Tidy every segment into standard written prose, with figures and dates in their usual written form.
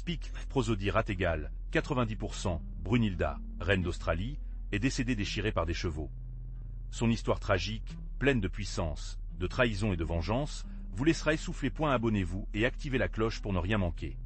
Speak, prosodie rate égale, 90%, Brunhilda, reine d'Australie, est décédée déchirée par des chevaux. Son histoire tragique, pleine de puissance, de trahison et de vengeance, vous laissera essouffler. Abonnez-vous et activez la cloche pour ne rien manquer.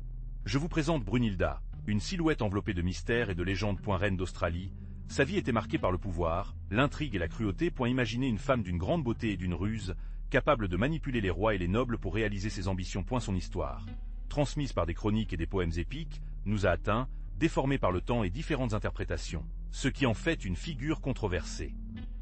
Je vous présente Brunhilda, une silhouette enveloppée de mystère et de légende. Reine d'Australie, sa vie était marquée par le pouvoir, l'intrigue et la cruauté. Imaginez une femme d'une grande beauté et d'une ruse, capable de manipuler les rois et les nobles pour réaliser ses ambitions. Son histoire, transmise par des chroniques et des poèmes épiques, nous a atteints, déformée par le temps et différentes interprétations, ce qui en fait une figure controversée.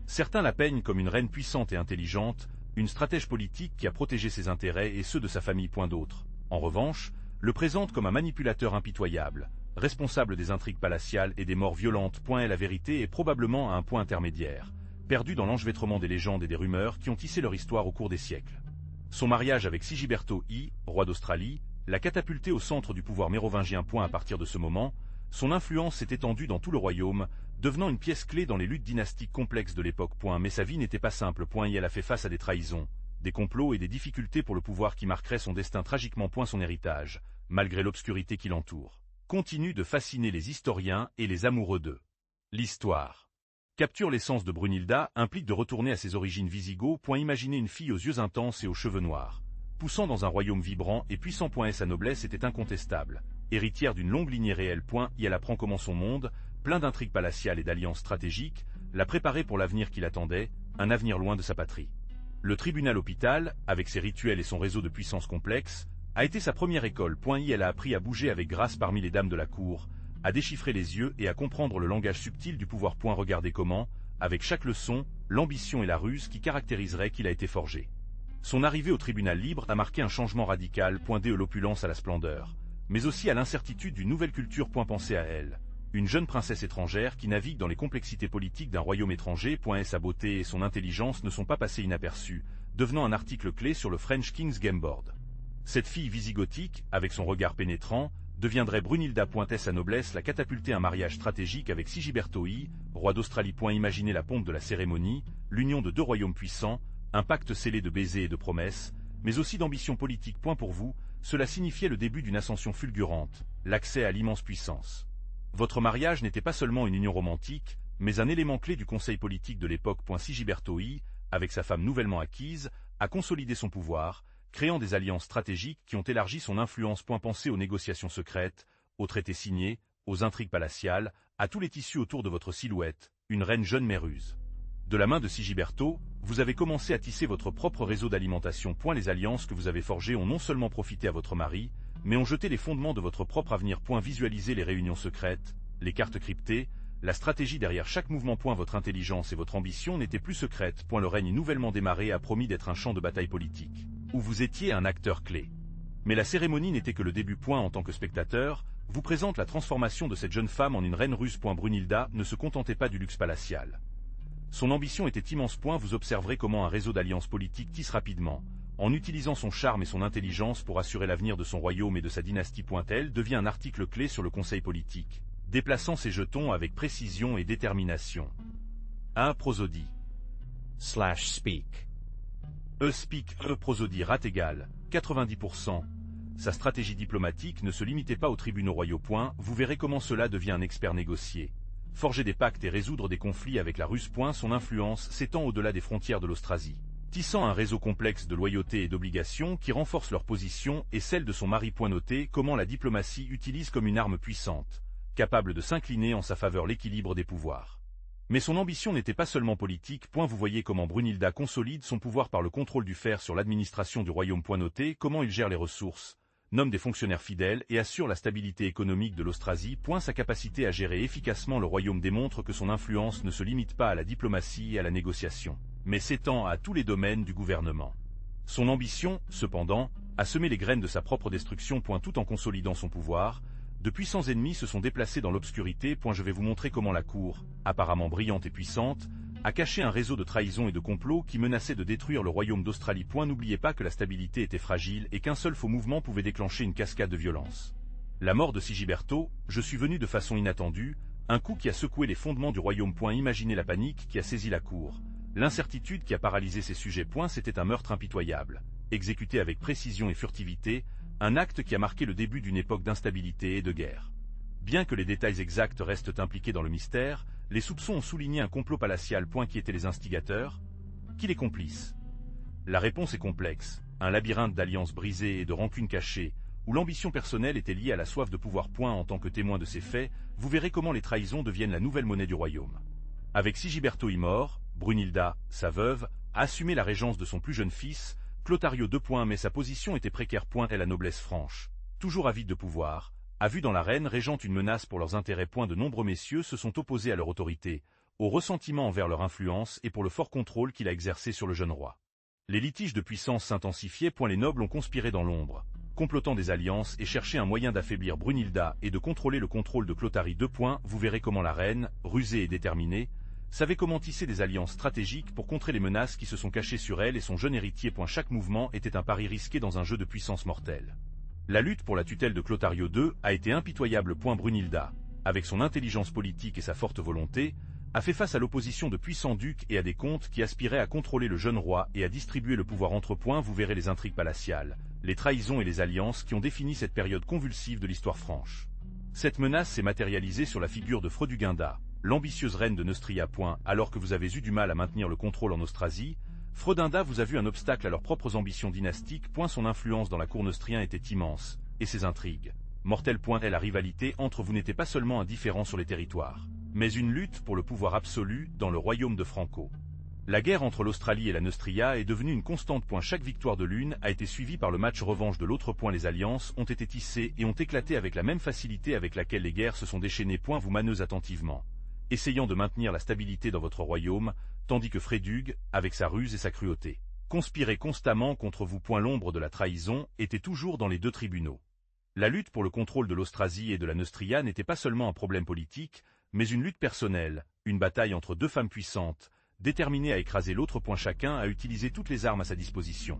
Certains la peignent comme une reine puissante et intelligente, une stratège politique qui a protégé ses intérêts et ceux de sa famille. D'autres, en revanche, le présentent comme un manipulateur impitoyable, responsable des intrigues palatiales et des morts violentes. La vérité est probablement à un point intermédiaire, perdu dans l'enchevêtrement des légendes et des rumeurs qui ont tissé leur histoire au cours des siècles. Son mariage avec Sigiberto I, roi d'Australie, l'a catapulté au centre du pouvoir mérovingien. À partir de ce moment, son influence s'est étendue dans tout le royaume, devenant une pièce clé dans les luttes dynastiques complexes de l'époque. Mais sa vie n'était pas simple. Et elle a fait face à des trahisons, des complots et des difficultés pour le pouvoir qui marqueraient son destin tragiquement. Son héritage, malgré l'obscurité qui l'entoure, continue de fasciner les historiens et les amoureux d'eux. L'histoire capture l'essence de Brunhilda, implique de retourner à ses origines wisigoths. Imaginez une fille aux yeux intenses et aux cheveux noirs, poussant dans un royaume vibrant et puissant. Sa noblesse était incontestable, héritière d'une longue lignée réelle. Et elle apprend comment son monde, plein d'intrigues palatiales et d'alliances stratégiques, l'a préparée pour l'avenir qui l'attendait, un avenir loin de sa patrie. Le tribunal hôpital, avec ses rituels et son réseau de puissance complexe, a été sa première école. Elle a appris à bouger avec grâce parmi les dames de la cour, à déchiffrer les yeux et à comprendre le langage subtil du pouvoir. Regardez comment, avec chaque leçon, l'ambition et la ruse qui caractériseraient qu'il a été forgé. Son arrivée au tribunal libre a marqué un changement radical. De l'opulence à la splendeur, mais aussi à l'incertitude d'une nouvelle culture. Pensez à elle, une jeune princesse étrangère qui navigue dans les complexités politiques d'un royaume étranger. Sa beauté et son intelligence ne sont pas passées inaperçues, devenant un article clé sur le French King's Gameboard. Cette fille visigothique, avec son regard pénétrant, deviendrait Brunhilda. Sa noblesse l'a catapulté. Un mariage stratégique avec Sigiberto I, roi d'Australie. Imaginez la pompe de la cérémonie, l'union de deux royaumes puissants, un pacte scellé de baisers et de promesses, mais aussi d'ambition politique. Pour vous, cela signifiait le début d'une ascension fulgurante, l'accès à l'immense puissance. Votre mariage n'était pas seulement une union romantique, mais un élément clé du conseil politique de l'époque. Sigiberto I, avec sa femme nouvellement acquise, a consolidé son pouvoir, créant des alliances stratégiques qui ont élargi son influence. Pensez aux négociations secrètes, aux traités signés, aux intrigues palatiales, à tous les tissus autour de votre silhouette, une reine jeune mais ruse. De la main de Sigiberto, vous avez commencé à tisser votre propre réseau d'alimentation. Les alliances que vous avez forgées ont non seulement profité à votre mari, mais ont jeté les fondements de votre propre avenir. Visualisez les réunions secrètes, les cartes cryptées, la stratégie derrière chaque mouvement. Votre intelligence et votre ambition n'étaient plus secrètes. Le règne nouvellement démarré a promis d'être un champ de bataille politique, où vous étiez un acteur clé. Mais la cérémonie n'était que le début. En tant que spectateur, vous présente la transformation de cette jeune femme en une reine ruse. Brunhilda ne se contentait pas du luxe palatial. Son ambition était immense. Vous observerez comment un réseau d'alliances politiques tisse rapidement, en utilisant son charme et son intelligence pour assurer l'avenir de son royaume et de sa dynastie. Elle devient un article clé sur le conseil politique, déplaçant ses jetons avec précision et détermination. 1. Prosodie /speak. Speak, prosodie rate égale, 90%. Sa stratégie diplomatique ne se limitait pas aux tribunaux royaux. Vous verrez comment cela devient un expert négocié, forger des pactes et résoudre des conflits avec la ruse. Son influence s'étend au-delà des frontières de l'Austrasie, tissant un réseau complexe de loyauté et d'obligations qui renforce leur position et celle de son mari. Notez comment la diplomatie utilise comme une arme puissante, capable de s'incliner en sa faveur l'équilibre des pouvoirs. Mais son ambition n'était pas seulement politique. Vous voyez comment Brunhilda consolide son pouvoir par le contrôle du fer sur l'administration du royaume. Notez comment il gère les ressources, nomme des fonctionnaires fidèles et assure la stabilité économique de l'Austrasie. Sa capacité à gérer efficacement le royaume démontre que son influence ne se limite pas à la diplomatie et à la négociation, mais s'étend à tous les domaines du gouvernement. Son ambition, cependant, a semé les graines de sa propre destruction. Tout en consolidant son pouvoir, de puissants ennemis se sont déplacés dans l'obscurité. Je vais vous montrer comment la cour, apparemment brillante et puissante, a caché un réseau de trahison et de complots qui menaçait de détruire le royaume d'Australie. N'oubliez pas que la stabilité était fragile et qu'un seul faux mouvement pouvait déclencher une cascade de violence. La mort de Sigiberto, je suis venu de façon inattendue, un coup qui a secoué les fondements du royaume. Imaginez la panique qui a saisi la cour, l'incertitude qui a paralysé ses sujets. C'était un meurtre impitoyable, exécuté avec précision et furtivité, Un acte qui a marqué le début d'une époque d'instabilité et de guerre. Bien que les détails exacts restent impliqués dans le mystère, les soupçons ont souligné un complot palatial. Qui étaient les instigateurs? Qui les complices? La réponse est complexe, un labyrinthe d'alliances brisées et de rancunes cachées, où l'ambition personnelle était liée à la soif de pouvoir. En tant que témoin de ces faits, vous verrez comment les trahisons deviennent la nouvelle monnaie du royaume. Avec Sigiberto I mort, Brunilda, sa veuve, a assumé la régence de son plus jeune fils, Clothario II. Mais sa position était précaire. Et la noblesse franche, toujours avide de pouvoir, a vu dans la reine régente une menace pour leurs intérêts. De nombreux messieurs se sont opposés à leur autorité, au ressentiment envers leur influence et pour le fort contrôle qu'il a exercé sur le jeune roi. Les litiges de puissance s'intensifiaient. Les nobles ont conspiré dans l'ombre, complotant des alliances et cherché un moyen d'affaiblir Brunilda et de contrôler le contrôle de Clothari II. Vous verrez comment la reine, rusée et déterminée, savait comment tisser des alliances stratégiques pour contrer les menaces qui se sont cachées sur elle et son jeune héritier. Chaque mouvement était un pari risqué dans un jeu de puissance mortelle. La lutte pour la tutelle de Clothario II a été impitoyable. Brunilda, avec son intelligence politique et sa forte volonté, a fait face à l'opposition de puissants ducs et à des comtes qui aspiraient à contrôler le jeune roi et à distribuer le pouvoir entre. Vous verrez les intrigues palatiales, les trahisons et les alliances qui ont défini cette période convulsive de l'histoire franche. Cette menace s'est matérialisée sur la figure de Freduginda, l'ambitieuse reine de Neustria. Alors que vous avez eu du mal à maintenir le contrôle en Austrasie, Freudinda vous a vu un obstacle à leurs propres ambitions dynastiques. Son influence dans la cour neustrien était immense, et ses intrigues mortelles. Et la rivalité entre vous n'était pas seulement un différend sur les territoires, mais une lutte pour le pouvoir absolu dans le royaume de Franco. La guerre entre l'Australie et la Neustria est devenue une constante. Chaque victoire de l'une a été suivie par le match revanche de l'autre. Les alliances ont été tissées et ont éclaté avec la même facilité avec laquelle les guerres se sont déchaînées. Vous manez attentivement, essayant de maintenir la stabilité dans votre royaume, tandis que Frédug, avec sa ruse et sa cruauté, conspirait constamment contre vous. L'ombre de la trahison était toujours dans les deux tribunaux. La lutte pour le contrôle de l'Austrasie et de la Neustria n'était pas seulement un problème politique, mais une lutte personnelle, une bataille entre deux femmes puissantes, déterminées à écraser l'autre. Chacun a utilisé toutes les armes à sa disposition.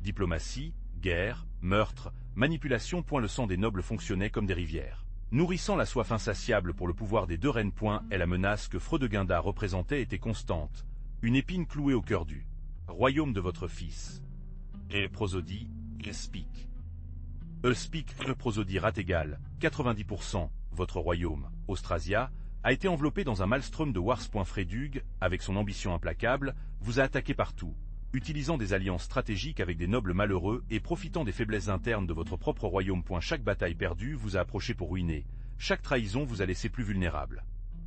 Diplomatie, guerre, meurtre, manipulation. Le sang des nobles fonctionnait comme des rivières, nourrissant la soif insatiable pour le pouvoir des deux reines. Et la menace que Freudegunda représentait était constante, une épine clouée au cœur du royaume de votre fils. Et prosodie, speak. Speak, prosodie Rategal, 90%, votre royaume, Austrasia, a été enveloppé dans un maelstrom de wars. Frédug, avec son ambition implacable, vous a attaqué partout, utilisant des alliances stratégiques avec des nobles malheureux et profitant des faiblesses internes de votre propre royaume. Chaque bataille perdue vous a approché pour ruiner, chaque trahison vous a laissé plus vulnérable.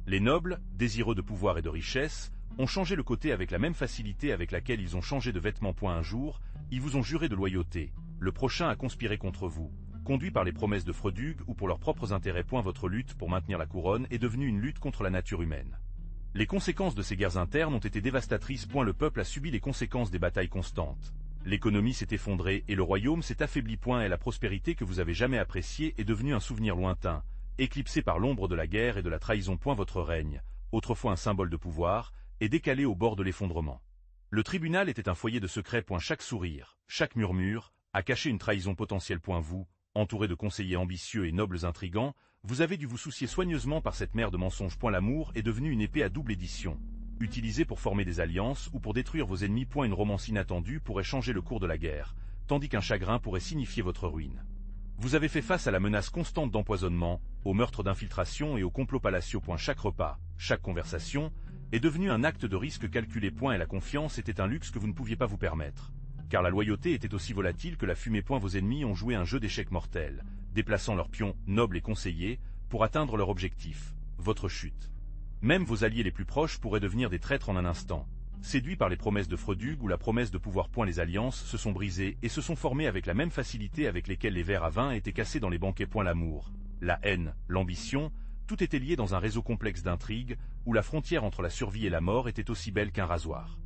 Les nobles, désireux de pouvoir et de richesse, ont changé le côté avec la même facilité avec laquelle ils ont changé de vêtements. Un jour, ils vous ont juré de loyauté, le prochain a conspiré contre vous, conduit par les promesses de Freudug ou pour leurs propres intérêts. Votre lutte pour maintenir la couronne est devenue une lutte contre la nature humaine. Les conséquences de ces guerres internes ont été dévastatrices. Le peuple a subi les conséquences des batailles constantes. L'économie s'est effondrée et le royaume s'est affaibli. Et la prospérité que vous avez jamais appréciée est devenue un souvenir lointain, éclipsé par l'ombre de la guerre et de la trahison. Votre règne, autrefois un symbole de pouvoir, est décalé au bord de l'effondrement. Le tribunal était un foyer de secrets. Chaque sourire, chaque murmure, a caché une trahison potentielle. Vous, entouré de conseillers ambitieux et nobles intrigants, vous avez dû vous soucier soigneusement par cette mer de mensonges. L'amour est devenu une épée à double édition, utilisée pour former des alliances ou pour détruire vos ennemis. Une romance inattendue pourrait changer le cours de la guerre, tandis qu'un chagrin pourrait signifier votre ruine. Vous avez fait face à la menace constante d'empoisonnement, aux meurtres d'infiltration et aux complots palatiaux. Chaque repas, chaque conversation, est devenu un acte de risque calculé. Et la confiance était un luxe que vous ne pouviez pas vous permettre. Car la loyauté était aussi volatile que la fumée. Vos ennemis ont joué un jeu d'échecs mortel, déplaçant leurs pions, nobles et conseillers, pour atteindre leur objectif, votre chute. Même vos alliés les plus proches pourraient devenir des traîtres en un instant. Séduits par les promesses de Freudug ou la promesse de pouvoir. Les alliances se sont brisées et se sont formées avec la même facilité avec lesquelles les verres à vin étaient cassés dans les banquets. L'amour, la haine, l'ambition, tout était lié dans un réseau complexe d'intrigues, où la frontière entre la survie et la mort était aussi belle qu'un rasoir.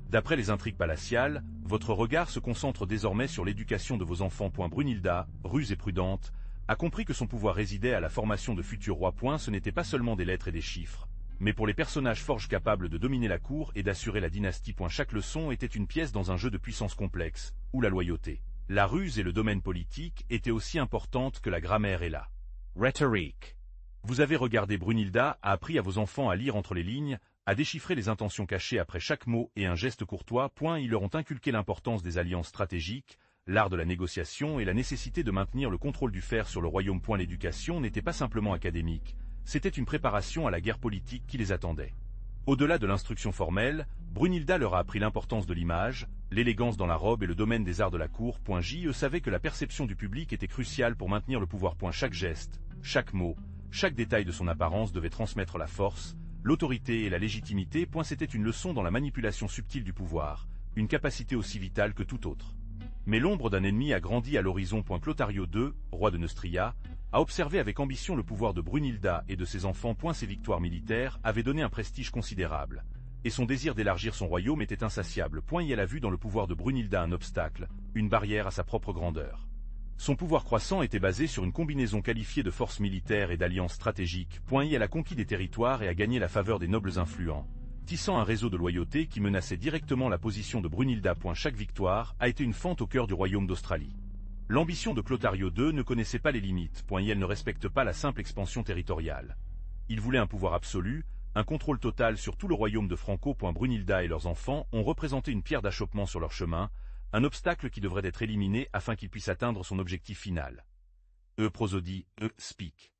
D'après les intrigues palatiales, votre regard se concentre désormais sur l'éducation de vos enfants. Brunilda, ruse et prudente, a compris que son pouvoir résidait à la formation de futurs rois. Ce n'était pas seulement des lettres et des chiffres, mais pour les personnages forges capables de dominer la cour et d'assurer la dynastie. Chaque leçon était une pièce dans un jeu de puissance complexe, où la loyauté, la ruse et le domaine politique étaient aussi importantes que la grammaire et la rhétorique. Vous avez regardé. Brunilda a appris à vos enfants à lire entre les lignes, à déchiffrer les intentions cachées après chaque mot et un geste courtois. Ils leur ont inculqué l'importance des alliances stratégiques, l'art de la négociation et la nécessité de maintenir le contrôle du fer sur le royaume. L'éducation n'était pas simplement académique, c'était une préparation à la guerre politique qui les attendait. Au-delà de l'instruction formelle, Brunhilda leur a appris l'importance de l'image, l'élégance dans la robe et le domaine des arts de la cour. J.E. savait que la perception du public était cruciale pour maintenir le pouvoir. Chaque geste, chaque mot, chaque détail de son apparence devait transmettre la force, l'autorité et la légitimité. C'était une leçon dans la manipulation subtile du pouvoir, une capacité aussi vitale que toute autre. Mais l'ombre d'un ennemi a grandi à l'horizon. Clothario II, roi de Neustria, a observé avec ambition le pouvoir de Brunhilda et de ses enfants. Ses victoires militaires avaient donné un prestige considérable, et son désir d'élargir son royaume était insatiable. Il a vu dans le pouvoir de Brunhilda un obstacle, une barrière à sa propre grandeur. Son pouvoir croissant était basé sur une combinaison qualifiée de forces militaires et d'alliances stratégiques. Elle a conquis des territoires et a gagné la faveur des nobles influents, tissant un réseau de loyauté qui menaçait directement la position de Brunhilda. Chaque victoire a été une fente au cœur du royaume d'Australie. L'ambition de Clothario II ne connaissait pas les limites. Elle ne respecte pas la simple expansion territoriale. Il voulait un pouvoir absolu, un contrôle total sur tout le royaume de Franco. Brunhilda et leurs enfants ont représenté une pierre d'achoppement sur leur chemin, un obstacle qui devrait être éliminé afin qu'il puisse atteindre son objectif final. Prosodie, speak.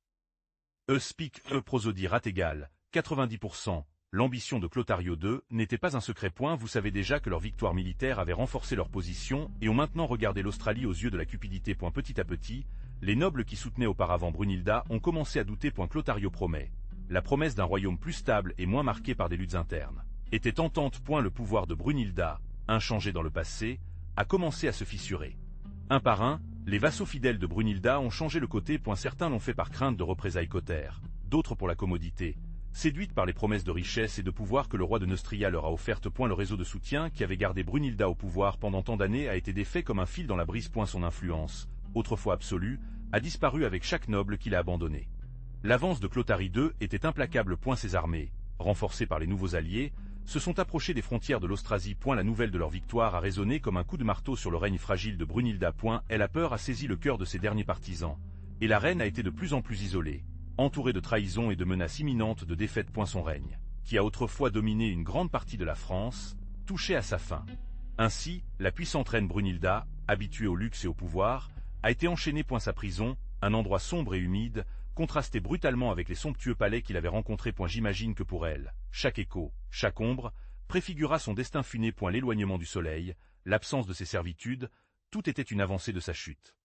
Speak, prosodie rate égale, 90%. L'ambition de Clothario II n'était pas un secret. Vous savez déjà que leur victoire militaire avait renforcé leur position et ont maintenant regardé l'Australie aux yeux de la cupidité. Petit à petit, les nobles qui soutenaient auparavant Brunhilda ont commencé à douter. Clothario promet. La promesse d'un royaume plus stable et moins marqué par des luttes internes était tentante. Le pouvoir de Brunhilda, inchangé dans le passé, a commencé à se fissurer. Un par un, les vassaux fidèles de Brunhilda ont changé le côté. Certains l'ont fait par crainte de représailles cautères, d'autres pour la commodité, séduites par les promesses de richesse et de pouvoir que le roi de Neustria leur a offertes. Le réseau de soutien qui avait gardé Brunhilda au pouvoir pendant tant d'années a été défait comme un fil dans la brise. Son influence, autrefois absolue, a disparu avec chaque noble qui l'a abandonné. L'avance de Clothario II était implacable. Ses armées, renforcées par les nouveaux alliés, se sont approchées des frontières de l'Austrasie. La nouvelle de leur victoire a résonné comme un coup de marteau sur le règne fragile de Brunhilda. Elle a peur a saisi le cœur de ses derniers partisans, et la reine a été de plus en plus isolée, entourée de trahisons et de menaces imminentes de défaite. Son règne, qui a autrefois dominé une grande partie de la France, touchait à sa fin. Ainsi, la puissante reine Brunhilda, habituée au luxe et au pouvoir, a été enchaînée. Sa prison, un endroit sombre et humide, contrastait brutalement avec les somptueux palais qu'il avait rencontrés. J'imagine que pour elle, chaque écho, chaque ombre, préfigura son destin funé. L'éloignement du soleil, l'absence de ses servitudes, tout était une avancée de sa chute.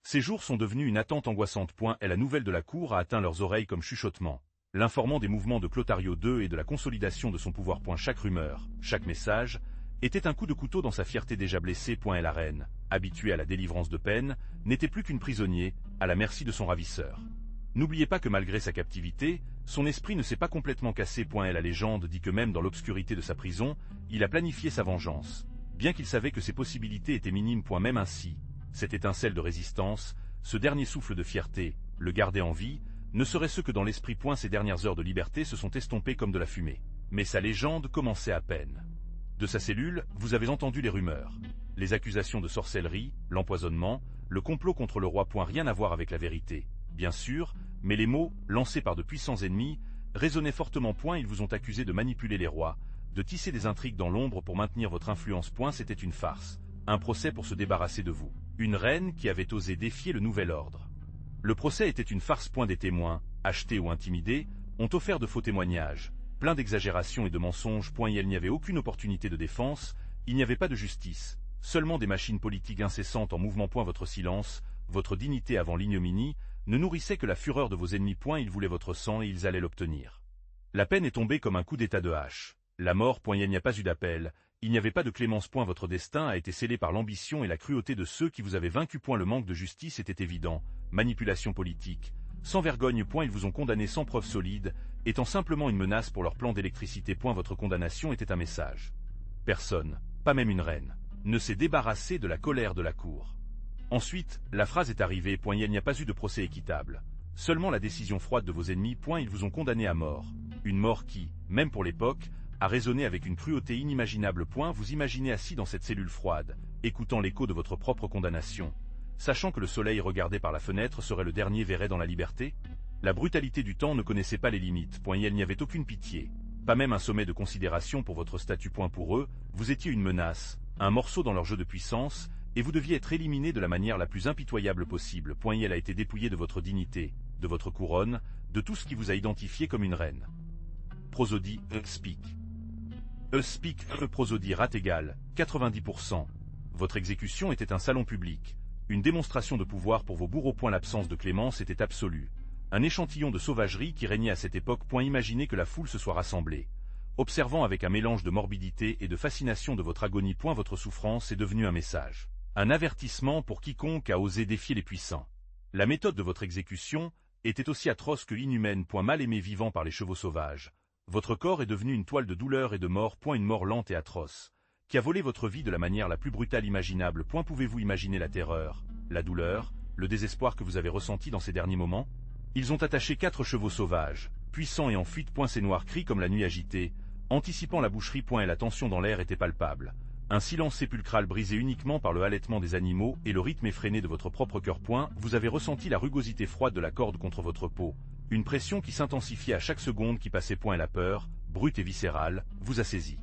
Ces jours sont devenus une attente angoissante. Et la nouvelle de la cour a atteint leurs oreilles comme chuchotement, l'informant des mouvements de Clothario II et de la consolidation de son pouvoir. Chaque rumeur, chaque message, était un coup de couteau dans sa fierté déjà blessée. Et la reine, habituée à la délivrance de peine, n'était plus qu'une prisonnière, à la merci de son ravisseur. N'oubliez pas que malgré sa captivité, son esprit ne s'est pas complètement cassé. La légende dit que même dans l'obscurité de sa prison, il a planifié sa vengeance, bien qu'il savait que ses possibilités étaient minimes. Même ainsi, cette étincelle de résistance, ce dernier souffle de fierté, le gardait en vie, ne serait-ce que dans l'esprit. Ses dernières heures de liberté se sont estompées comme de la fumée. Mais sa légende commençait à peine. De sa cellule, vous avez entendu les rumeurs, les accusations de sorcellerie, l'empoisonnement, le complot contre le roi. Rien à voir avec la vérité, bien sûr, mais les mots, lancés par de puissants ennemis, résonnaient fortement. Ils vous ont accusé de manipuler les rois, de tisser des intrigues dans l'ombre pour maintenir votre influence. C'était une farce, un procès pour se débarrasser de vous. Une reine qui avait osé défier le nouvel ordre. Le procès était une farce. Des témoins, achetés ou intimidés, ont offert de faux témoignages, plein d'exagérations et de mensonges. Il n'y avait aucune opportunité de défense, il n'y avait pas de justice, seulement des machines politiques incessantes en mouvement. Votre silence, votre dignité avant l'ignominie, ne nourrissait que la fureur de vos ennemis. Ils voulaient votre sang et ils allaient l'obtenir. La peine est tombée comme un coup d'état de hache. La mort. Il n'y a pas eu d'appel, il n'y avait pas de clémence. Votre destin a été scellé par l'ambition et la cruauté de ceux qui vous avaient vaincu. Le manque de justice était évident, manipulation politique, sans vergogne. Ils vous ont condamné sans preuve solide, étant simplement une menace pour leur plan d'électricité. Votre condamnation était un message. Personne, pas même une reine, ne s'est débarrassé de la colère de la cour. Ensuite, la phrase est arrivée. Il n'y a pas eu de procès équitable, seulement la décision froide de vos ennemis. Ils vous ont condamné à mort, une mort qui, même pour l'époque, a résonné avec une cruauté inimaginable. Vous imaginez assis dans cette cellule froide, écoutant l'écho de votre propre condamnation, sachant que le soleil regardé par la fenêtre serait le dernier verrait dans la liberté. La brutalité du temps ne connaissait pas les limites. Il n'y avait aucune pitié, pas même un sommet de considération pour votre statut. Pour eux, vous étiez une menace, un morceau dans leur jeu de puissance, et vous deviez être éliminé de la manière la plus impitoyable possible. Elle a été dépouillée de votre dignité, de votre couronne, de tout ce qui vous a identifié comme une reine. Prosodie, speak. Speak, prosodie rate égale, 90%. Votre exécution était un salon public. Une démonstration de pouvoir pour vos bourreaux. L'absence de clémence était absolue. Un échantillon de sauvagerie qui régnait à cette époque. Imaginez que la foule se soit rassemblée. Observant avec un mélange de morbidité et de fascination de votre agonie. Votre souffrance est devenue un message. Un avertissement pour quiconque a osé défier les puissants. La méthode de votre exécution était aussi atroce que inhumaine. Mal aimé vivant par les chevaux sauvages. Votre corps est devenu une toile de douleur et de mort. Une mort lente et atroce, qui a volé votre vie de la manière la plus brutale imaginable. Pouvez-vous imaginer la terreur, la douleur, le désespoir que vous avez ressenti dans ces derniers moments? Ils ont attaché 4 chevaux sauvages, puissants et en fuite. Ces noirs crient comme la nuit agitée, anticipant la boucherie. Et la tension dans l'air était palpable. Un silence sépulcral brisé uniquement par le halètement des animaux et le rythme effréné de votre propre cœur. Vous avez ressenti la rugosité froide de la corde contre votre peau, une pression qui s'intensifiait à chaque seconde qui passait. Et la peur, brute et viscérale, vous a saisi.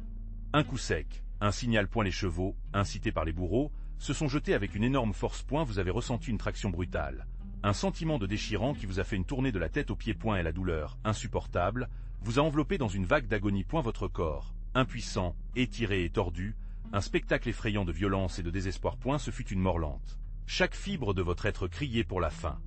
Un coup sec, un signal. Les chevaux, incités par les bourreaux, se sont jetés avec une énorme force. Vous avez ressenti une traction brutale. Un sentiment de déchirant qui vous a fait une tournée de la tête aux pieds. Et la douleur, insupportable, vous a enveloppé dans une vague d'agonie. Votre corps, impuissant, étiré et tordu, un spectacle effrayant de violence et de désespoir. Ce fut une mort lente. Chaque fibre de votre être criait pour la fin.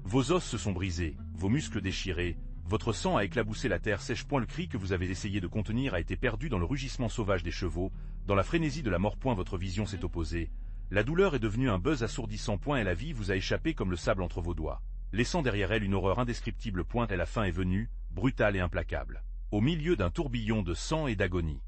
Vos os se sont brisés, vos muscles déchirés, votre sang a éclaboussé la terre sèche. Le cri que vous avez essayé de contenir a été perdu dans le rugissement sauvage des chevaux, dans la frénésie de la mort. Votre vision s'est opposée. La douleur est devenue un buzz assourdissant. Et la vie vous a échappé comme le sable entre vos doigts, laissant derrière elle une horreur indescriptible. Et la fin est venue, brutale et implacable, au milieu d'un tourbillon de sang et d'agonie.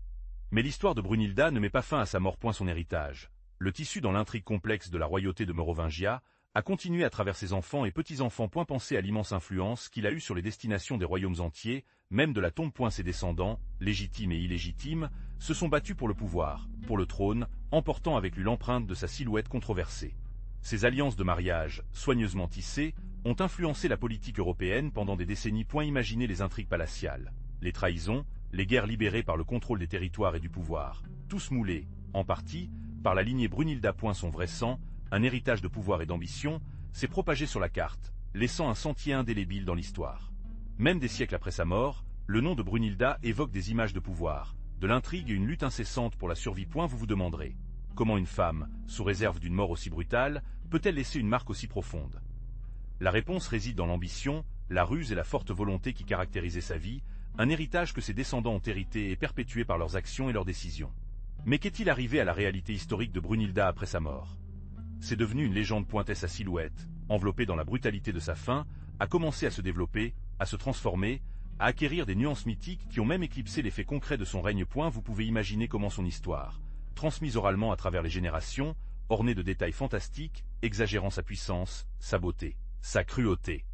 Mais l'histoire de Brunilda ne met pas fin à sa mort. Son héritage, le tissu dans l'intrigue complexe de la royauté de Mérovingia, a continué à travers ses enfants et petits-enfants. Pensez à l'immense influence qu'il a eue sur les destinations des royaumes entiers, même de la tombe. Ses descendants, légitimes et illégitimes, se sont battus pour le pouvoir, pour le trône, emportant avec lui l'empreinte de sa silhouette controversée. Ces alliances de mariage, soigneusement tissées, ont influencé la politique européenne pendant des décennies. Imaginez les intrigues palatiales, les trahisons, les guerres libérées par le contrôle des territoires et du pouvoir, tous moulés, en partie, par la lignée Brunilda. Son vrai sang, un héritage de pouvoir et d'ambition, s'est propagé sur la carte, laissant un sentier indélébile dans l'histoire. Même des siècles après sa mort, le nom de Brunilda évoque des images de pouvoir, de l'intrigue et une lutte incessante pour la survie. Vous vous demanderez, comment une femme, sous réserve d'une mort aussi brutale, peut-elle laisser une marque aussi profonde? La réponse réside dans l'ambition, la ruse et la forte volonté qui caractérisaient sa vie, un héritage que ses descendants ont hérité et perpétué par leurs actions et leurs décisions. Mais qu'est-il arrivé à la réalité historique de Brunilda après sa mort? C'est devenu une légende. Sa silhouette, enveloppée dans la brutalité de sa fin, a commencé à se développer, à se transformer, à acquérir des nuances mythiques qui ont même éclipsé les faits concrets de son règne. Vous pouvez imaginer comment son histoire, transmise oralement à travers les générations, ornée de détails fantastiques, exagérant sa puissance, sa beauté, sa cruauté.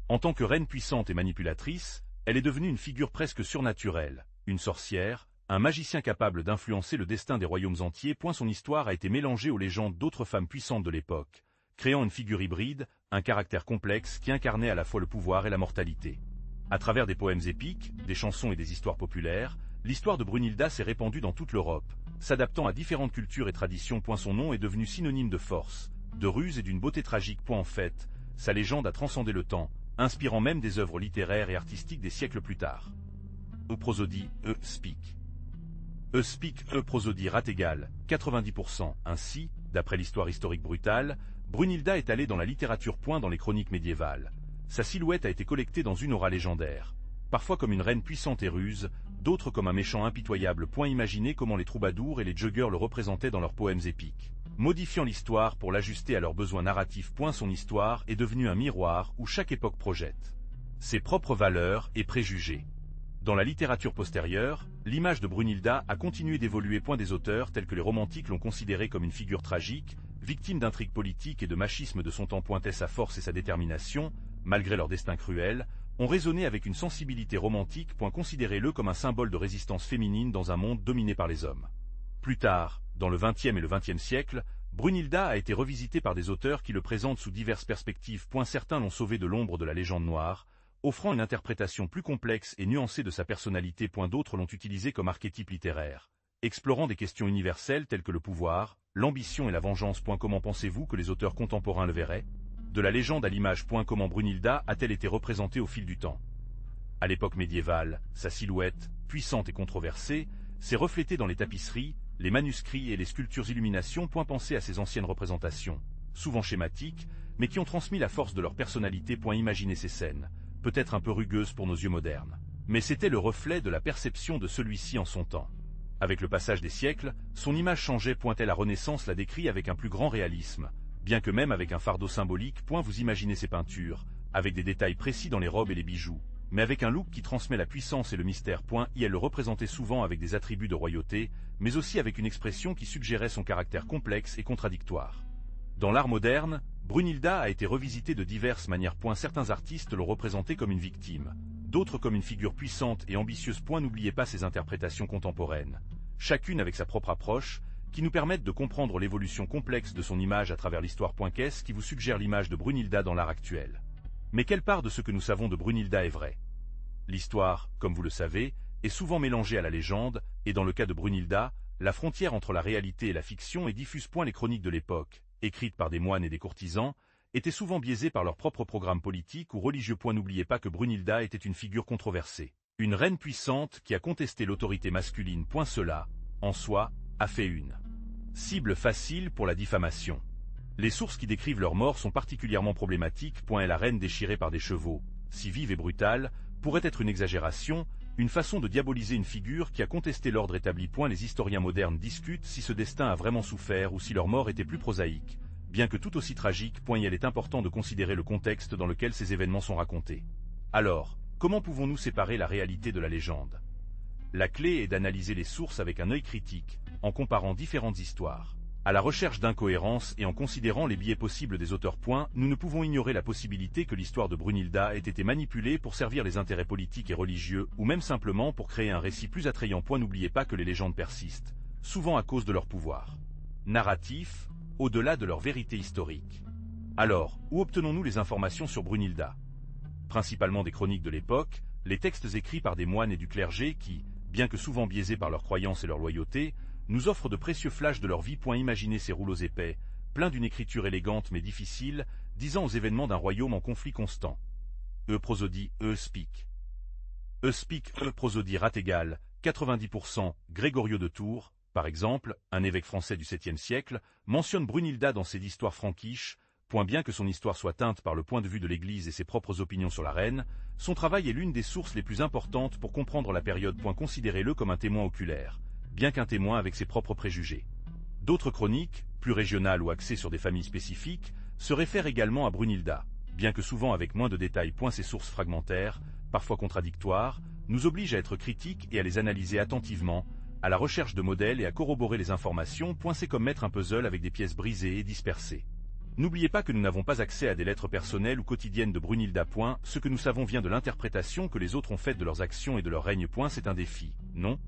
En tant que reine puissante et manipulatrice, elle est devenue une figure presque surnaturelle, une sorcière, un magicien capable d'influencer le destin des royaumes entiers. Son histoire a été mélangée aux légendes d'autres femmes puissantes de l'époque, créant une figure hybride, un caractère complexe qui incarnait à la fois le pouvoir et la mortalité. À travers des poèmes épiques, des chansons et des histoires populaires, l'histoire de Brunilda s'est répandue dans toute l'Europe, s'adaptant à différentes cultures et traditions. Son nom est devenu synonyme de force, de ruse et d'une beauté tragique. En fait, sa légende a transcendé le temps, inspirant même des œuvres littéraires et artistiques des siècles plus tard. Prosodie, speak. Speak, prosodie rate égale, 90%. Ainsi, d'après l'histoire historique brutale, Brunilda est allée dans la littérature. Dans les chroniques médiévales. Sa silhouette a été collectée dans une aura légendaire, parfois comme une reine puissante et ruse, d'autres comme un méchant impitoyable. Imaginez comment les troubadours et les joggers le représentaient dans leurs poèmes épiques, modifiant l'histoire pour l'ajuster à leurs besoins narratifs. Son histoire est devenue un miroir où chaque époque projette ses propres valeurs et préjugés. Dans la littérature postérieure, l'image de Brunilda a continué d'évoluer. Des auteurs tels que les romantiques l'ont considérée comme une figure tragique, victime d'intrigues politiques et de machisme de son temps. Sa force et sa détermination, malgré leur destin cruel, ont résonné avec une sensibilité romantique. Considérez-le comme un symbole de résistance féminine dans un monde dominé par les hommes. Plus tard, dans le XXe et le XXe siècle, Brunilda a été revisitée par des auteurs qui le présentent sous diverses perspectives. Certains l'ont sauvé de l'ombre de la légende noire, offrant une interprétation plus complexe et nuancée de sa personnalité. D'autres l'ont utilisé comme archétype littéraire, explorant des questions universelles telles que le pouvoir, l'ambition et la vengeance. Comment pensez-vous que les auteurs contemporains le verraient? De la légende à l'image. Comment Brunhilda a-t-elle été représentée au fil du temps? À l'époque médiévale, sa silhouette, puissante et controversée, s'est reflétée dans les tapisseries, les manuscrits et les sculptures. Illumination. Pensez à ces anciennes représentations, souvent schématiques, mais qui ont transmis la force de leur personnalité. Imaginez ces scènes, peut-être un peu rugueuses pour nos yeux modernes, mais c'était le reflet de la perception de celui-ci en son temps. Avec le passage des siècles, son image changeait. La Renaissance la décrit avec un plus grand réalisme, bien que même avec un fardeau symbolique. Vous imaginez ces peintures, avec des détails précis dans les robes et les bijoux, mais avec un look qui transmet la puissance et le mystère. Elle le représentait souvent avec des attributs de royauté, mais aussi avec une expression qui suggérait son caractère complexe et contradictoire. Dans l'art moderne, Brunhilda a été revisitée de diverses manières. Certains artistes l'ont représentée comme une victime, d'autres comme une figure puissante et ambitieuse. N'oubliez pas ces interprétations contemporaines, chacune avec sa propre approche, qui nous permettent de comprendre l'évolution complexe de son image à travers l'histoire. Qu'est-ce qui vous suggère l'image de Brunhilda dans l'art actuel? Mais quelle part de ce que nous savons de Brunhilda est vraie? L'histoire, comme vous le savez, est souvent mélangée à la légende, et dans le cas de Brunhilda, la frontière entre la réalité et la fiction est diffuse. Les chroniques de l'époque, écrites par des moines et des courtisans, étaient souvent biaisées par leur propre programme politique ou religieux. N'oubliez pas que Brunhilda était une figure controversée, une reine puissante qui a contesté l'autorité masculine. Cela, en soi, a fait une cible facile pour la diffamation. Les sources qui décrivent leur mort sont particulièrement problématiques. Et la reine déchirée par des chevaux, si vive et brutale, pourrait être une exagération, une façon de diaboliser une figure qui a contesté l'ordre établi. Les historiens modernes discutent si ce destin a vraiment souffert ou si leur mort était plus prosaïque, bien que tout aussi tragique. Il est important de considérer le contexte dans lequel ces événements sont racontés. Alors, comment pouvons-nous séparer la réalité de la légende? La clé est d'analyser les sources avec un œil critique, en comparant différentes histoires, à la recherche d'incohérences et en considérant les biais possibles des auteurs. Nous ne pouvons ignorer la possibilité que l'histoire de Brunhilda ait été manipulée pour servir les intérêts politiques et religieux, ou même simplement pour créer un récit plus attrayant. N'oubliez pas que les légendes persistent, souvent à cause de leur pouvoir narratif, au-delà de leur vérité historique. Alors, où obtenons-nous les informations sur Brunhilda? Principalement des chroniques de l'époque, les textes écrits par des moines et du clergé qui, bien que souvent biaisés par leurs croyances et leur loyauté, nous offrent de précieux flashs de leur vie. Imaginez ces rouleaux épais, pleins d'une écriture élégante mais difficile, disant aux événements d'un royaume en conflit constant. Prosodie, speak. Speak, prosodie Rategal, 90%. Grégorio de Tours, par exemple, un évêque français du 7e siècle, mentionne Brunhilda dans ses histoires franquiches. Bien que son histoire soit teinte par le point de vue de l'Église et ses propres opinions sur la reine, son travail est l'une des sources les plus importantes pour comprendre la période. Considérez-le comme un témoin oculaire, bien qu'un témoin avec ses propres préjugés. D'autres chroniques, plus régionales ou axées sur des familles spécifiques, se réfèrent également à Brunhilda, bien que souvent avec moins de détails. Ces sources fragmentaires, parfois contradictoires, nous obligent à être critiques et à les analyser attentivement, à la recherche de modèles et à corroborer les informations. C'est comme mettre un puzzle avec des pièces brisées et dispersées. N'oubliez pas que nous n'avons pas accès à des lettres personnelles ou quotidiennes de Brunhilda. Ce que nous savons vient de l'interprétation que les autres ont faite de leurs actions et de leur règne. C'est un défi, non?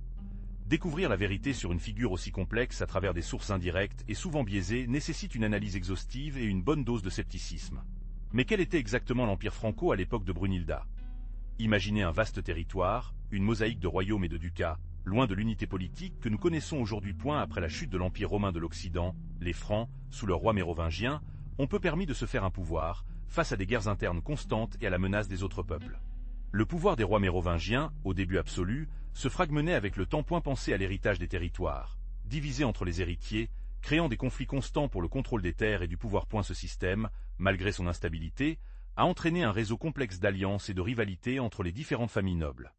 Découvrir la vérité sur une figure aussi complexe à travers des sources indirectes et souvent biaisées nécessite une analyse exhaustive et une bonne dose de scepticisme. Mais quel était exactement l'Empire franco à l'époque de Brunhilda? Imaginez un vaste territoire, une mosaïque de royaumes et de ducats, loin de l'unité politique que nous connaissons aujourd'hui. Après la chute de l'Empire romain de l'Occident, les Francs, sous le roi mérovingien, ont peu permis de se faire un pouvoir, face à des guerres internes constantes et à la menace des autres peuples. Le pouvoir des rois mérovingiens, au début absolu, se fragmentait avec le temps. Pensez à l'héritage des territoires, divisés entre les héritiers, créant des conflits constants pour le contrôle des terres et du pouvoir. Ce système, malgré son instabilité, a entraîné un réseau complexe d'alliances et de rivalités entre les différentes familles nobles.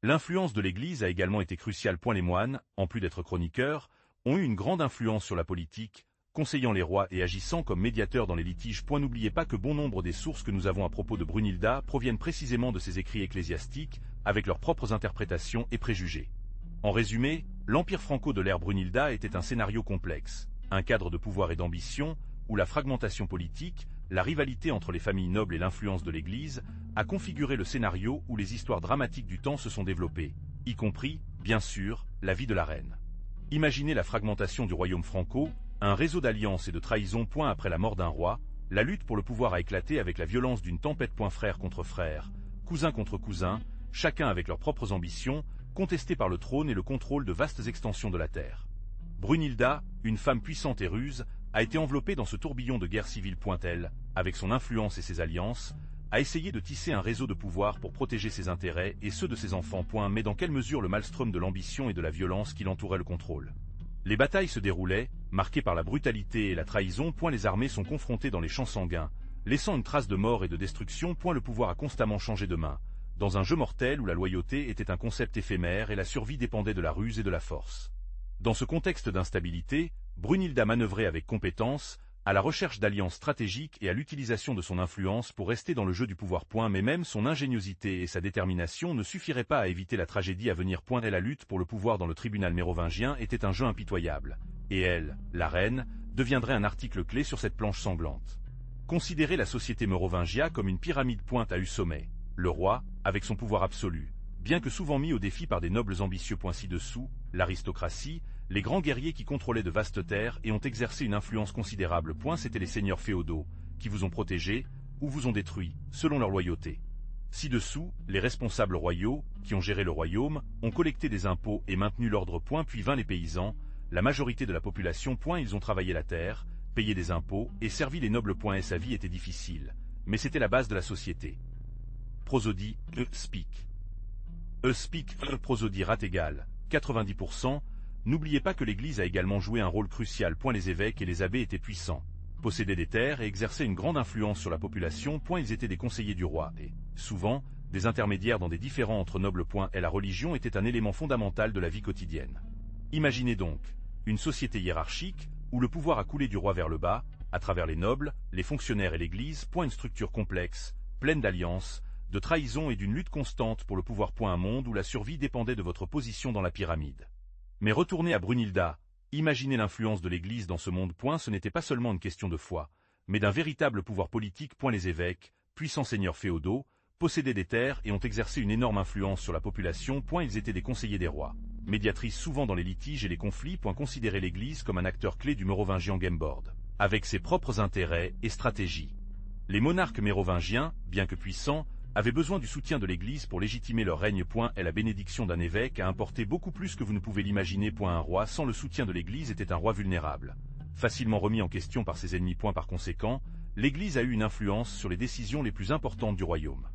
L'influence de l'Église a également été cruciale. Les moines, en plus d'être chroniqueurs, ont eu une grande influence sur la politique, conseillant les rois et agissant comme médiateurs dans les litiges. N'oubliez pas que bon nombre des sources que nous avons à propos de Brunhilda proviennent précisément de ces écrits ecclésiastiques, avec leurs propres interprétations et préjugés. En résumé, l'Empire franco de l'ère Brunhilda était un scénario complexe, un cadre de pouvoir et d'ambition, où la fragmentation politique, la rivalité entre les familles nobles et l'influence de l'Église, a configuré le scénario où les histoires dramatiques du temps se sont développées, y compris, bien sûr, la vie de la reine. Imaginez la fragmentation du royaume franco, un réseau d'alliances et de trahisons. Après la mort d'un roi, la lutte pour le pouvoir a éclaté avec la violence d'une tempête. Frère contre frère, cousin contre cousin, chacun avec leurs propres ambitions, contestés par le trône et le contrôle de vastes extensions de la terre. Brunilda, une femme puissante et ruse, a été enveloppée dans ce tourbillon de guerre civile. Elle, avec son influence et ses alliances, a essayé de tisser un réseau de pouvoir pour protéger ses intérêts et ceux de ses enfants. Mais dans quelle mesure le maelstrom de l'ambition et de la violence qui l'entourait le contrôle? Les batailles se déroulaient, marquées par la brutalité et la trahison. Les armées sont confrontées dans les champs sanguins, laissant une trace de mort et de destruction. Le pouvoir a constamment changé de main, dans un jeu mortel où la loyauté était un concept éphémère et la survie dépendait de la ruse et de la force. Dans ce contexte d'instabilité, Brunilda manœuvrait avec compétence, à la recherche d'alliances stratégiques et à l'utilisation de son influence pour rester dans le jeu du pouvoir. Mais même son ingéniosité et sa détermination ne suffiraient pas à éviter la tragédie à venir. La lutte pour le pouvoir dans le tribunal mérovingien était un jeu impitoyable, et elle, la reine, deviendrait un article clé sur cette planche sanglante. Considérer la société mérovingia comme une pyramide. À eu sommet, le roi, avec son pouvoir absolu, bien que souvent mis au défi par des nobles ambitieux. Ci-dessous, l'aristocratie, les grands guerriers qui contrôlaient de vastes terres et ont exercé une influence considérable. C'étaient les seigneurs féodaux, qui vous ont protégé, ou vous ont détruit, selon leur loyauté. Ci-dessous, les responsables royaux, qui ont géré le royaume, ont collecté des impôts et maintenu l'ordre. Puis vint les paysans, la majorité de la population. Ils ont travaillé la terre, payé des impôts et servi les nobles. Et sa vie était difficile, mais c'était la base de la société. Prosodie, speak. Speak, prosodie rat égale 90%. N'oubliez pas que l'Église a également joué un rôle crucial. Les évêques et les abbés étaient puissants, possédaient des terres et exerçaient une grande influence sur la population. Ils étaient des conseillers du roi et, souvent, des intermédiaires dans des différends entre nobles. Et la religion était un élément fondamental de la vie quotidienne. Imaginez donc une société hiérarchique où le pouvoir a coulé du roi vers le bas, à travers les nobles, les fonctionnaires et l'Église. Une structure complexe, pleine d'alliances, de trahison et d'une lutte constante pour le pouvoir. Un monde où la survie dépendait de votre position dans la pyramide. Mais retournez à Brunilda, imaginez l'influence de l'Église dans ce monde. Ce n'était pas seulement une question de foi, mais d'un véritable pouvoir politique. Les évêques, puissants seigneurs féodaux, possédaient des terres et ont exercé une énorme influence sur la population. Ils étaient des conseillers des rois, médiatrices souvent dans les litiges et les conflits. Considérer l'Église comme un acteur clé du mérovingien gameboard, avec ses propres intérêts et stratégies. Les monarques mérovingiens, bien que puissants, avaient besoin du soutien de l'Église pour légitimer leur règne. Et la bénédiction d'un évêque a importé beaucoup plus que vous ne pouvez l'imaginer. Un roi sans le soutien de l'Église était un roi vulnérable, facilement remis en question par ses ennemis. Par conséquent, l'Église a eu une influence sur les décisions les plus importantes du royaume.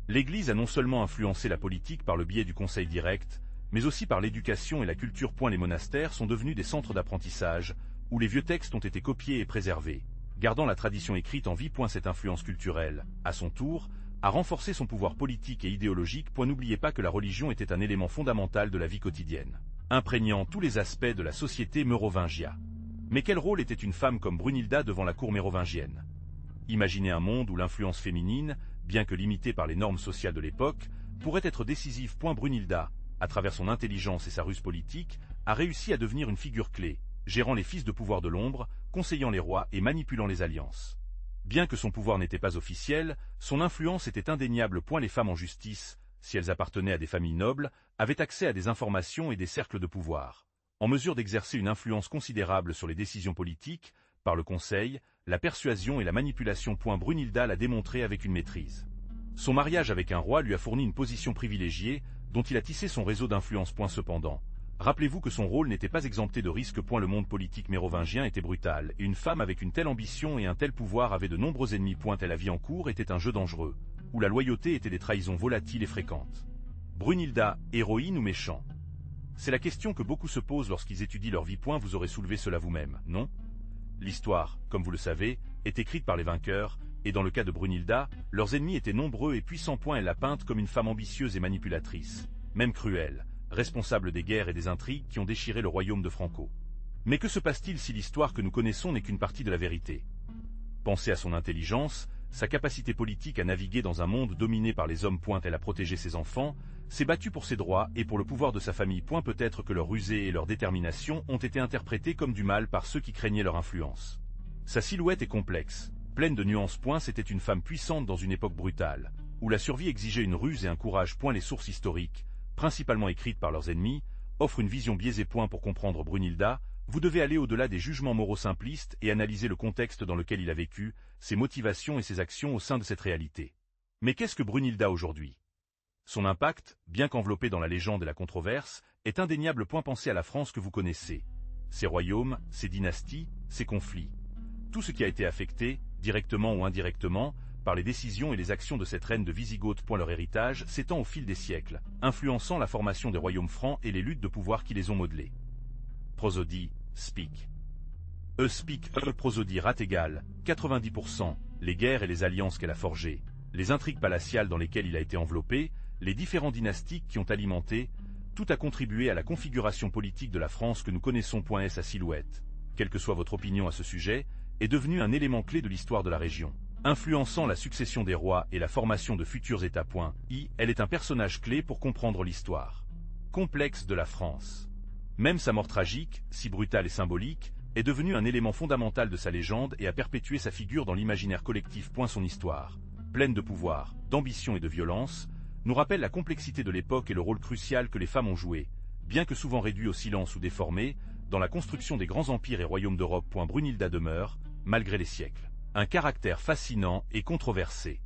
L'Église a non seulement influencé la politique par le biais du conseil direct, mais aussi par l'éducation et la culture. Les monastères sont devenus des centres d'apprentissage, où les vieux textes ont été copiés et préservés, gardant la tradition écrite en vie. Cette influence culturelle, à son tour, a renforcé son pouvoir politique et idéologique. N'oubliez pas que la religion était un élément fondamental de la vie quotidienne, imprégnant tous les aspects de la société mérovingia. Mais quel rôle était une femme comme Brunilda devant la cour mérovingienne? Imaginez un monde où l'influence féminine, bien que limitée par les normes sociales de l'époque, pourrait être décisive. Brunilda, à travers son intelligence et sa ruse politique, a réussi à devenir une figure clé, gérant les fils de pouvoir de l'ombre, conseillant les rois et manipulant les alliances. Bien que son pouvoir n'était pas officiel, son influence était indéniable. Les femmes en justice, si elles appartenaient à des familles nobles, avaient accès à des informations et des cercles de pouvoir, en mesure d'exercer une influence considérable sur les décisions politiques, par le conseil, la persuasion et la manipulation. Brunilda l'a démontré avec une maîtrise. Son mariage avec un roi lui a fourni une position privilégiée, dont il a tissé son réseau d'influence. Cependant, rappelez-vous que son rôle n'était pas exempté de risques. Le monde politique mérovingien était brutal, et une femme avec une telle ambition et un tel pouvoir avait de nombreux ennemis. La vie en cour était un jeu dangereux, où la loyauté était des trahisons volatiles et fréquentes. Brunilda, héroïne ou méchant? C'est la question que beaucoup se posent lorsqu'ils étudient leur vie. Vous aurez soulevé cela vous-même, non? L'histoire, comme vous le savez, est écrite par les vainqueurs, et dans le cas de Brunilda, leurs ennemis étaient nombreux et puissants. Elle l'a peinte comme une femme ambitieuse et manipulatrice, même cruelle, responsable des guerres et des intrigues qui ont déchiré le royaume de Franco. Mais que se passe-t-il si l'histoire que nous connaissons n'est qu'une partie de la vérité? Pensez à son intelligence, sa capacité politique à naviguer dans un monde dominé par les hommes. Elle a protégé ses enfants, s'est battue pour ses droits et pour le pouvoir de sa famille. Peut-être que leur rusée et leur détermination ont été interprétées comme du mal par ceux qui craignaient leur influence. Sa silhouette est complexe, pleine de nuances. C'était une femme puissante dans une époque brutale, où la survie exigeait une ruse et un courage. Les sources historiques, principalement écrites par leurs ennemis, offrent une vision biaisée. Pour comprendre Brunilda, vous devez aller au-delà des jugements moraux simplistes et analyser le contexte dans lequel il a vécu, ses motivations et ses actions au sein de cette réalité. Mais qu'est-ce que Brunilda aujourd'hui? Son impact, bien qu'enveloppé dans la légende et la controverse, est indéniable. Pensez à la France que vous connaissez. ses royaumes, ses dynasties, ses conflits. Tout ce qui a été affecté, directement ou indirectement, par les décisions et les actions de cette reine de Wisigoth. Leur héritage s'étend au fil des siècles, influençant la formation des royaumes francs et les luttes de pouvoir qui les ont modelés. Prosodie, speak. Prosodie rat égal, 90%, les guerres et les alliances qu'elle a forgées, les intrigues palatiales dans lesquelles il a été enveloppé, les différents dynastiques qui ont alimenté, tout a contribué à la configuration politique de la France que nous connaissons. Sa silhouette, quelle que soit votre opinion à ce sujet, est devenue un élément clé de l'histoire de la région, influençant la succession des rois et la formation de futurs États. Elle est un personnage clé pour comprendre l'histoire complexe de la France. Même sa mort tragique, si brutale et symbolique, est devenue un élément fondamental de sa légende et a perpétué sa figure dans l'imaginaire collectif. Son histoire, pleine de pouvoir, d'ambition et de violence, nous rappelle la complexité de l'époque et le rôle crucial que les femmes ont joué, bien que souvent réduits au silence ou déformés, dans la construction des grands empires et royaumes d'Europe. Brunilda demeure, malgré les siècles, un caractère fascinant et controversé.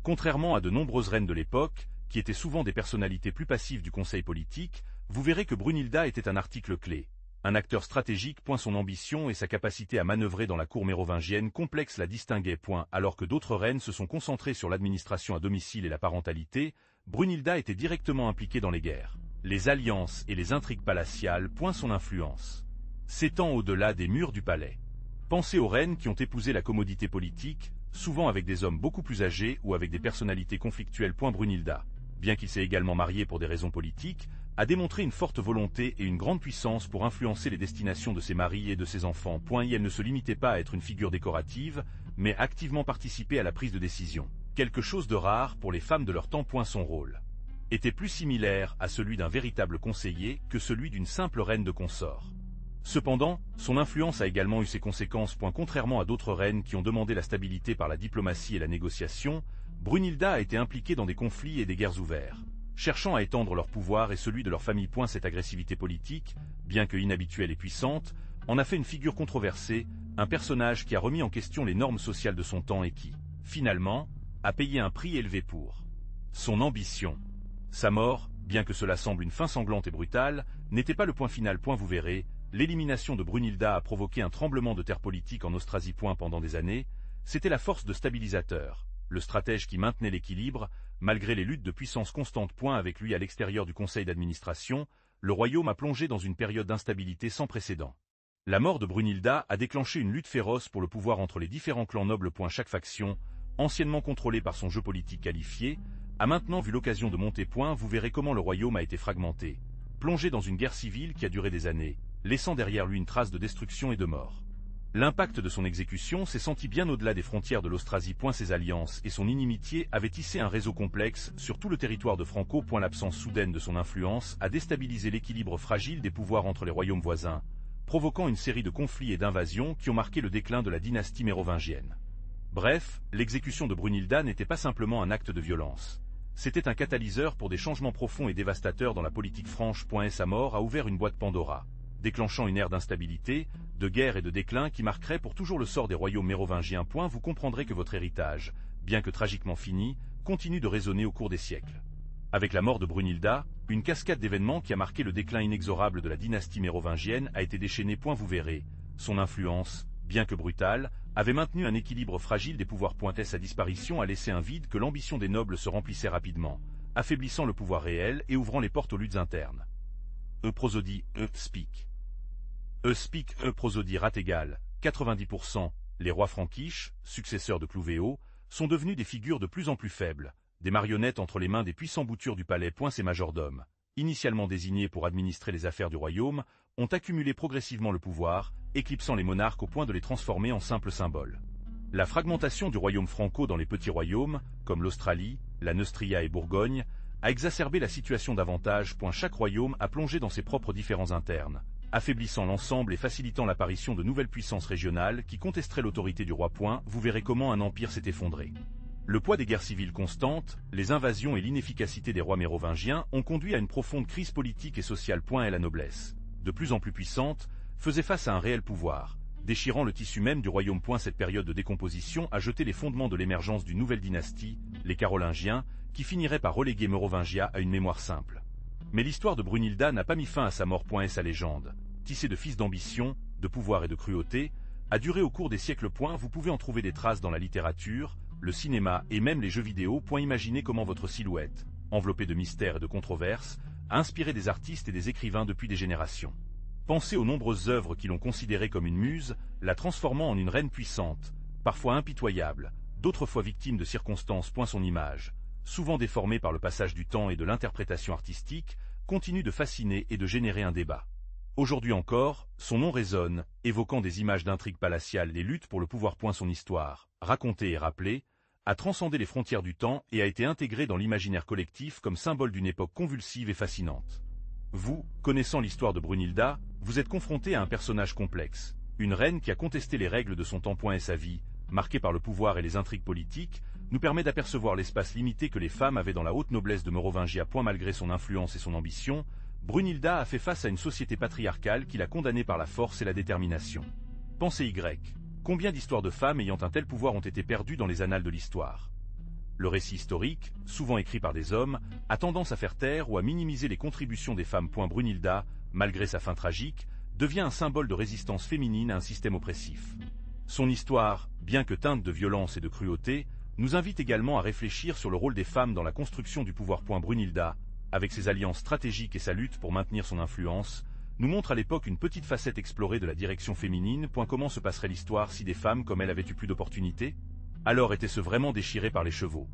Contrairement à de nombreuses reines de l'époque, qui étaient souvent des personnalités plus passives du conseil politique, vous verrez que Brunilda était un article clé, un acteur stratégique. Son ambition et sa capacité à manœuvrer dans la cour mérovingienne complexe la distinguaient. Alors que d'autres reines se sont concentrées sur l'administration à domicile et la parentalité, Brunilda était directement impliquée dans les guerres, les alliances et les intrigues palatiales. Son influence s'étend au-delà des murs du palais. Pensez aux reines qui ont épousé la commodité politique, souvent avec des hommes beaucoup plus âgés ou avec des personnalités conflictuelles. Brunilda, bien qu'il s'est également marié pour des raisons politiques, a démontré une forte volonté et une grande puissance pour influencer les destinations de ses maris et de ses enfants. Elle ne se limitait pas à être une figure décorative, mais activement participé à la prise de décision, quelque chose de rare pour les femmes de leur temps. Son rôle était plus similaire à celui d'un véritable conseiller que celui d'une simple reine de consort. Cependant, son influence a également eu ses conséquences. Contrairement à d'autres reines qui ont demandé la stabilité par la diplomatie et la négociation, Brunilda a été impliquée dans des conflits et des guerres ouverts, cherchant à étendre leur pouvoir et celui de leur famille. Cette agressivité politique, bien que inhabituelle et puissante, en a fait une figure controversée, un personnage qui a remis en question les normes sociales de son temps et qui, finalement, a payé un prix élevé pour son ambition. Sa mort, bien que cela semble une fin sanglante et brutale, n'était pas le point final. Vous verrez, l'élimination de Brunilda a provoqué un tremblement de terre politique en Austrasie. Pendant des années, c'était la force de stabilisateur, le stratège qui maintenait l'équilibre, malgré les luttes de puissance constantes. Avec lui à l'extérieur du conseil d'administration, le royaume a plongé dans une période d'instabilité sans précédent. La mort de Brunilda a déclenché une lutte féroce pour le pouvoir entre les différents clans nobles. Chaque faction, anciennement contrôlée par son jeu politique qualifié, a maintenant vu l'occasion de monter. Vous verrez comment le royaume a été fragmenté, plongé dans une guerre civile qui a duré des années, laissant derrière lui une trace de destruction et de mort. L'impact de son exécution s'est senti bien au-delà des frontières de l'Austrasie. Ses alliances et son inimitié avaient tissé un réseau complexe sur tout le territoire de Franco. L'absence soudaine de son influence a déstabilisé l'équilibre fragile des pouvoirs entre les royaumes voisins, provoquant une série de conflits et d'invasions qui ont marqué le déclin de la dynastie mérovingienne. Bref, l'exécution de Brunilda n'était pas simplement un acte de violence. C'était un catalyseur pour des changements profonds et dévastateurs dans la politique franche. Sa mort a ouvert une boîte Pandora, déclenchant une ère d'instabilité, de guerre et de déclin qui marquerait pour toujours le sort des royaumes mérovingiens. Vous comprendrez que votre héritage, bien que tragiquement fini, continue de résonner au cours des siècles. Avec la mort de Brunilda, une cascade d'événements qui a marqué le déclin inexorable de la dynastie mérovingienne a été déchaînée. Vous verrez, son influence, bien que brutale, avait maintenu un équilibre fragile des pouvoirs. Sa disparition a laissé un vide que l'ambition des nobles se remplissait rapidement, affaiblissant le pouvoir réel et ouvrant les portes aux luttes internes. Prosodie, speak. Prosodie rat égal, 90%, les rois frankish, successeurs de Clouvéo, sont devenus des figures de plus en plus faibles, des marionnettes entre les mains des puissants boutures du palais. Ces majordomes, initialement désignés pour administrer les affaires du royaume, ont accumulé progressivement le pouvoir, éclipsant les monarques au point de les transformer en simples symboles. La fragmentation du royaume franco dans les petits royaumes, comme l'Australie, la Neustria et Bourgogne, a exacerbé la situation davantage. Chaque royaume a plongé dans ses propres différends internes, affaiblissant l'ensemble et facilitant l'apparition de nouvelles puissances régionales qui contesteraient l'autorité du roi. Vous verrez comment un empire s'est effondré. Le poids des guerres civiles constantes, les invasions et l'inefficacité des rois mérovingiens ont conduit à une profonde crise politique et sociale. Et la noblesse, de plus en plus puissante, faisait face à un réel pouvoir, déchirant le tissu même du royaume. Cette période de décomposition a jeté les fondements de l'émergence d'une nouvelle dynastie, les Carolingiens, qui finirait par reléguer Mérovingia à une mémoire simple. Mais l'histoire de Brunilda n'a pas mis fin à sa mort. Et sa légende, tissée de fils d'ambition, de pouvoir et de cruauté, a duré au cours des siècles. Vous pouvez en trouver des traces dans la littérature, le cinéma et même les jeux vidéo. Imaginez comment votre silhouette, enveloppée de mystères et de controverses, a inspiré des artistes et des écrivains depuis des générations. Pensez aux nombreuses œuvres qui l'ont considérée comme une muse, la transformant en une reine puissante, parfois impitoyable, d'autres fois victime de circonstances. Son image, souvent déformée par le passage du temps et de l'interprétation artistique, continue de fasciner et de générer un débat. Aujourd'hui encore, son nom résonne, évoquant des images d'intrigues palatiales et des luttes pour le pouvoir. Son histoire, racontée et rappelée, a transcendé les frontières du temps et a été intégrée dans l'imaginaire collectif comme symbole d'une époque convulsive et fascinante. Vous, connaissant l'histoire de Brunhilda, vous êtes confronté à un personnage complexe, une reine qui a contesté les règles de son temps. Et sa vie, marquée par le pouvoir et les intrigues politiques, nous permet d'apercevoir l'espace limité que les femmes avaient dans la haute noblesse de Mérovingia. Malgré son influence et son ambition, Brunhilda a fait face à une société patriarcale qui l'a condamnée par la force et la détermination. Pensez Y. Combien d'histoires de femmes ayant un tel pouvoir ont été perdues dans les annales de l'histoire? Le récit historique, souvent écrit par des hommes, a tendance à faire taire ou à minimiser les contributions des femmes. Brunhilda, malgré sa fin tragique, devient un symbole de résistance féminine à un système oppressif. Son histoire, bien que teinte de violence et de cruauté, nous invite également à réfléchir sur le rôle des femmes dans la construction du pouvoir. Brunhilda, avec ses alliances stratégiques et sa lutte pour maintenir son influence, nous montre à l'époque une petite facette explorée de la direction féminine. Comment se passerait l'histoire si des femmes comme elle avaient eu plus d'opportunités? Alors était-ce vraiment déchiré par les chevaux?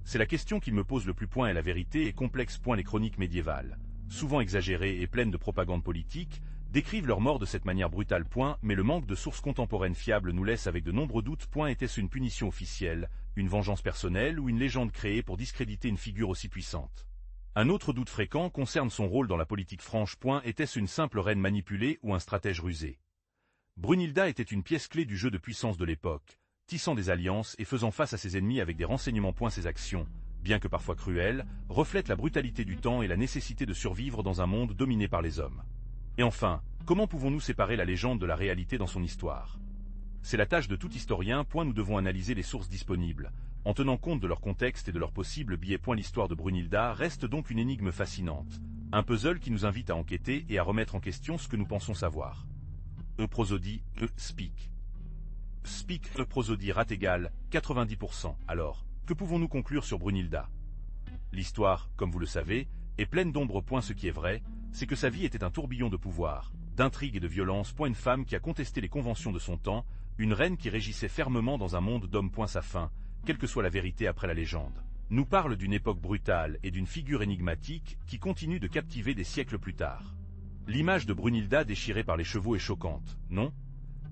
C'est la question qu'il me pose le plus. Et la vérité est complexe. Les chroniques médiévales, souvent exagérées et pleines de propagande politique, décrivent leur mort de cette manière brutale. Mais le manque de sources contemporaines fiables nous laisse avec de nombreux doutes. Était-ce une punition officielle, une vengeance personnelle ou une légende créée pour discréditer une figure aussi puissante? Un autre doute fréquent concerne son rôle dans la politique franche. Était-ce une simple reine manipulée ou un stratège rusé? Brunhilda était une pièce clé du jeu de puissance de l'époque, tissant des alliances et faisant face à ses ennemis avec des renseignements. Ses actions, bien que parfois cruelles, reflètent la brutalité du temps et la nécessité de survivre dans un monde dominé par les hommes. Et enfin, comment pouvons-nous séparer la légende de la réalité dans son histoire? C'est la tâche de tout historien. Nous devons analyser les sources disponibles, en tenant compte de leur contexte et de leurs possibles biais. L'histoire de Brunhilda reste donc une énigme fascinante, un puzzle qui nous invite à enquêter et à remettre en question ce que nous pensons savoir. Prosodie, Speak. Speak, prosodie rate égale 90%. Alors, que pouvons-nous conclure sur Brunhilda? L'histoire, comme vous le savez, est pleine d'ombres. Ce qui est vrai, c'est que sa vie était un tourbillon de pouvoir, d'intrigue et de violence. Une femme qui a contesté les conventions de son temps, une reine qui régissait fermement dans un monde d'hommes. Sa fin, quelle que soit la vérité après la légende, nous parle d'une époque brutale et d'une figure énigmatique qui continue de captiver des siècles plus tard. L'image de Brunhilda déchirée par les chevaux est choquante, non?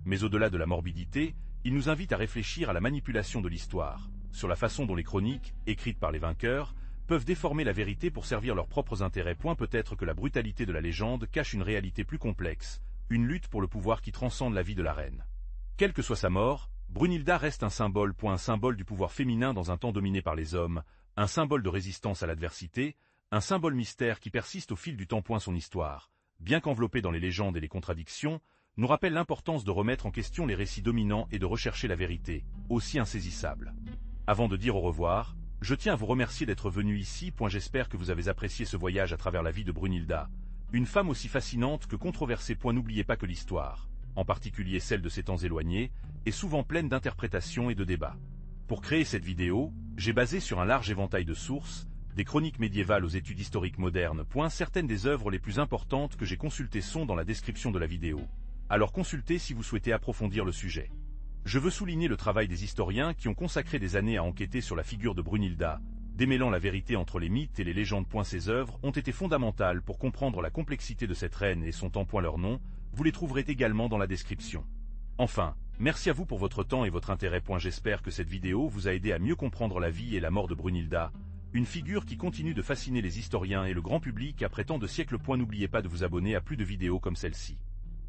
Mais au-delà de la morbidité, il nous invite à réfléchir à la manipulation de l'histoire, sur la façon dont les chroniques, écrites par les vainqueurs, peuvent déformer la vérité pour servir leurs propres intérêts. Peut-être que la brutalité de la légende cache une réalité plus complexe, une lutte pour le pouvoir qui transcende la vie de la reine. Quelle que soit sa mort, Brunhilda reste un symbole. Un symbole du pouvoir féminin dans un temps dominé par les hommes, un symbole de résistance à l'adversité, un symbole mystère qui persiste au fil du temps. Son histoire, bien qu'enveloppée dans les légendes et les contradictions, nous rappelle l'importance de remettre en question les récits dominants et de rechercher la vérité, aussi insaisissable. Avant de dire au revoir, je tiens à vous remercier d'être venu ici. J'espère que vous avez apprécié ce voyage à travers la vie de Brunhilda, une femme aussi fascinante que controversée. N'oubliez pas que l'histoire, en particulier celle de ces temps éloignés, est souvent pleine d'interprétations et de débats. Pour créer cette vidéo, j'ai basé sur un large éventail de sources, des chroniques médiévales aux études historiques modernes. Certaines des œuvres les plus importantes que j'ai consultées sont dans la description de la vidéo. Alors consultez si vous souhaitez approfondir le sujet. Je veux souligner le travail des historiens qui ont consacré des années à enquêter sur la figure de Brunhilda, démêlant la vérité entre les mythes et les légendes. Ces œuvres ont été fondamentales pour comprendre la complexité de cette reine et son temps. Leur nom, vous les trouverez également dans la description. Enfin, merci à vous pour votre temps et votre intérêt. J'espère que cette vidéo vous a aidé à mieux comprendre la vie et la mort de Brunhilda, une figure qui continue de fasciner les historiens et le grand public après tant de siècles. N'oubliez pas de vous abonner à plus de vidéos comme celle-ci.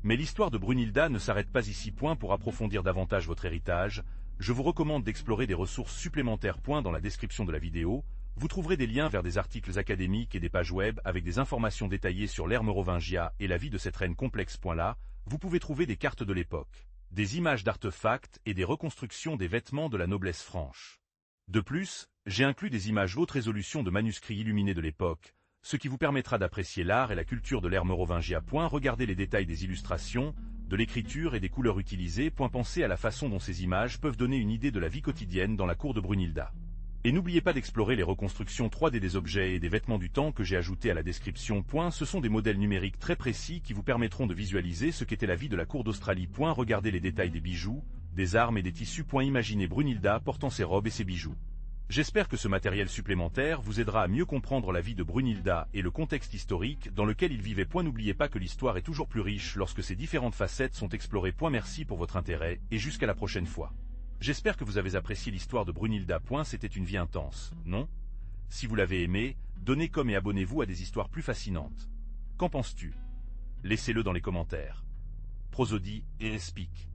Mais l'histoire de Brunhilda ne s'arrête pas ici. Pour approfondir davantage votre héritage, je vous recommande d'explorer des ressources supplémentaires. Dans la description de la vidéo, vous trouverez des liens vers des articles académiques et des pages web avec des informations détaillées sur l'ère mérovingia et la vie de cette reine complexe. Là, vous pouvez trouver des cartes de l'époque, des images d'artefacts et des reconstructions des vêtements de la noblesse franche. De plus, j'ai inclus des images haute résolution de manuscrits illuminés de l'époque, ce qui vous permettra d'apprécier l'art et la culture de l'ère mérovingia. Regardez les détails des illustrations, de l'écriture et des couleurs utilisées. Pensez à la façon dont ces images peuvent donner une idée de la vie quotidienne dans la cour de Brunhilda. Et n'oubliez pas d'explorer les reconstructions 3D des objets et des vêtements du temps que j'ai ajoutés à la description. Ce sont des modèles numériques très précis qui vous permettront de visualiser ce qu'était la vie de la cour d'Australie. Regardez les détails des bijoux, des armes et des tissus. Imaginez Brunhilda portant ses robes et ses bijoux. J'espère que ce matériel supplémentaire vous aidera à mieux comprendre la vie de Brunhilda et le contexte historique dans lequel il vivait. N'oubliez pas que l'histoire est toujours plus riche lorsque ses différentes facettes sont explorées. Merci pour votre intérêt et jusqu'à la prochaine fois. J'espère que vous avez apprécié l'histoire de Brunhilda. C'était une vie intense, non? Si vous l'avez aimé, donnez comme et abonnez-vous à des histoires plus fascinantes. Qu'en penses-tu? Laissez-le dans les commentaires. Prosodie et Speak.